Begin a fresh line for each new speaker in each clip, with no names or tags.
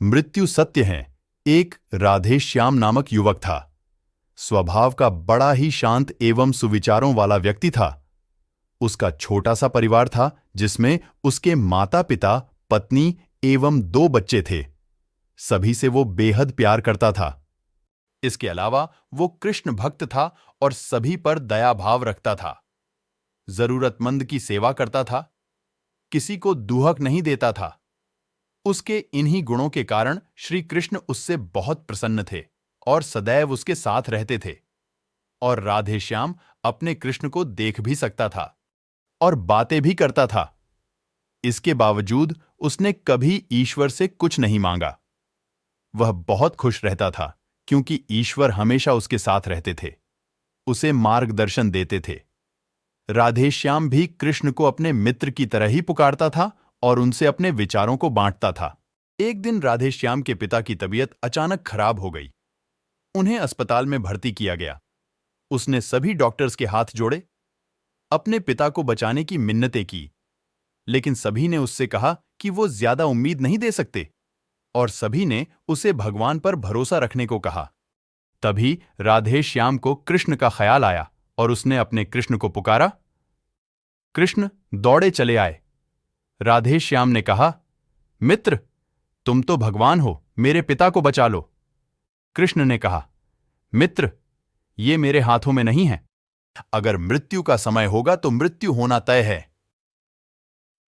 मृत्यु सत्य है। एक राधेश्याम नामक युवक था। स्वभाव का बड़ा ही शांत एवं सुविचारों वाला व्यक्ति था। उसका छोटा सा परिवार था जिसमें उसके माता पिता, पत्नी एवं 2 बच्चे थे। सभी से वो बेहद प्यार करता था। इसके अलावा वो कृष्ण भक्त था और सभी पर दया भाव रखता था। जरूरतमंद की सेवा करता था, किसी को दुहक नहीं देता था। उसके इन्हीं गुणों के कारण श्री कृष्ण उससे बहुत प्रसन्न थे और सदैव उसके साथ रहते थे। और राधेश्याम अपने कृष्ण को देख भी सकता था और बातें भी करता था। इसके बावजूद उसने कभी ईश्वर से कुछ नहीं मांगा। वह बहुत खुश रहता था क्योंकि ईश्वर हमेशा उसके साथ रहते थे, उसे मार्गदर्शन देते थे। राधेश्याम भी कृष्ण को अपने मित्र की तरह ही पुकारता था और उनसे अपने विचारों को बांटता था। एक दिन राधेश्याम के पिता की तबीयत अचानक खराब हो गई। उन्हें अस्पताल में भर्ती किया गया। उसने सभी डॉक्टर्स के हाथ जोड़े, अपने पिता को बचाने की मिन्नतें की, लेकिन सभी ने उससे कहा कि वो ज्यादा उम्मीद नहीं दे सकते और सभी ने उसे भगवान पर भरोसा रखने को कहा। तभी राधेश्याम को कृष्ण का ख्याल आया और उसने अपने कृष्ण को पुकारा। कृष्ण दौड़े चले आए। राधेश्याम ने कहा, मित्र, तुम तो भगवान हो, मेरे पिता को बचा लो। कृष्ण ने कहा, मित्र, ये मेरे हाथों में नहीं है। अगर मृत्यु का समय होगा तो मृत्यु होना तय है।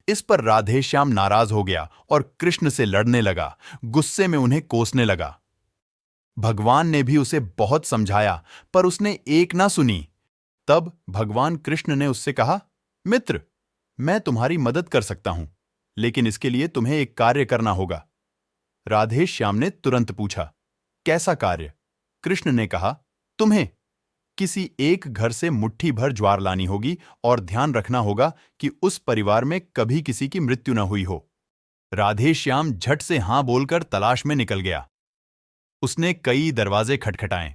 इस पर राधेश्याम नाराज हो गया और कृष्ण से लड़ने लगा, गुस्से में उन्हें कोसने लगा। भगवान ने भी उसे बहुत समझाया पर उसने एक ना सुनी। तब भगवान कृष्ण ने उससे कहा, मित्र, मैं तुम्हारी मदद कर सकता हूं, लेकिन इसके लिए तुम्हें एक कार्य करना होगा। राधेश्याम ने तुरंत पूछा, कैसा कार्य? कृष्ण ने कहा, तुम्हें किसी एक घर से मुट्ठी भर ज्वार लानी होगी और ध्यान रखना होगा कि उस परिवार में कभी किसी की मृत्यु न हुई हो। राधेश्याम झट से हां बोलकर तलाश में निकल गया। उसने कई दरवाजे खटखटाए।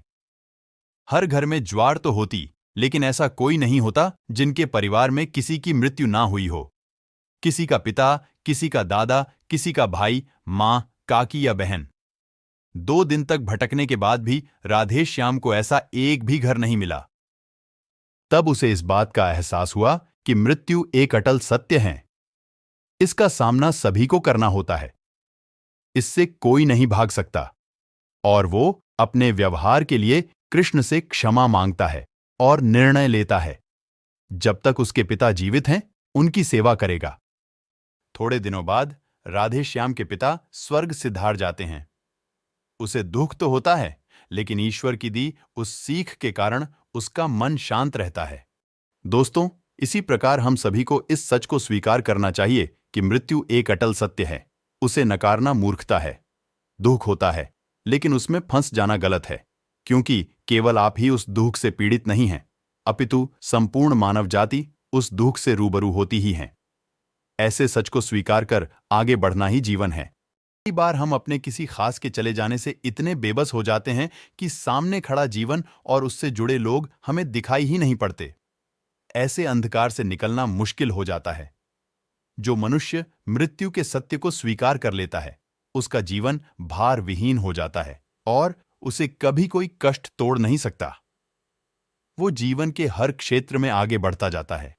हर घर में ज्वार तो होती, लेकिन ऐसा कोई नहीं होता जिनके परिवार में किसी की मृत्यु ना हुई हो। किसी का पिता, किसी का दादा, किसी का भाई, मां, काकी या बहन। 2 दिन तक भटकने के बाद भी राधेश्याम को ऐसा एक भी घर नहीं मिला। तब उसे इस बात का एहसास हुआ कि मृत्यु एक अटल सत्य है। इसका सामना सभी को करना होता है। इससे कोई नहीं भाग सकता। और वो अपने व्यवहार के लिए कृष्ण से क्षमा मांगता है और निर्णय लेता है। जब तक उसके पिता जीवित हैं, उनकी सेवा करेगा। थोड़े दिनों बाद राधेश्याम के पिता स्वर्ग सिधार जाते हैं। उसे दुख तो होता है, लेकिन ईश्वर की दी उस सीख के कारण उसका मन शांत रहता है। दोस्तों, इसी प्रकार हम सभी को इस सच को स्वीकार करना चाहिए कि मृत्यु एक अटल सत्य है। उसे नकारना मूर्खता है। दुख होता है, लेकिन उसमें फंस जाना गलत है, क्योंकि केवल आप ही उस दुख से पीड़ित नहीं हैं, अपितु संपूर्ण मानव जाति उस दुख से रूबरू होती ही है। ऐसे सच को स्वीकार कर आगे बढ़ना ही जीवन है। कई बार हम अपने किसी खास के चले जाने से इतने बेबस हो जाते हैं कि सामने खड़ा जीवन और उससे जुड़े लोग हमें दिखाई ही नहीं पड़ते। ऐसे अंधकार से निकलना मुश्किल हो जाता है। जो मनुष्य मृत्यु के सत्य को स्वीकार कर लेता है, उसका जीवन भार विहीन हो जाता है और उसे कभी कोई कष्ट तोड़ नहीं सकता। वो जीवन के हर क्षेत्र में आगे बढ़ता जाता है।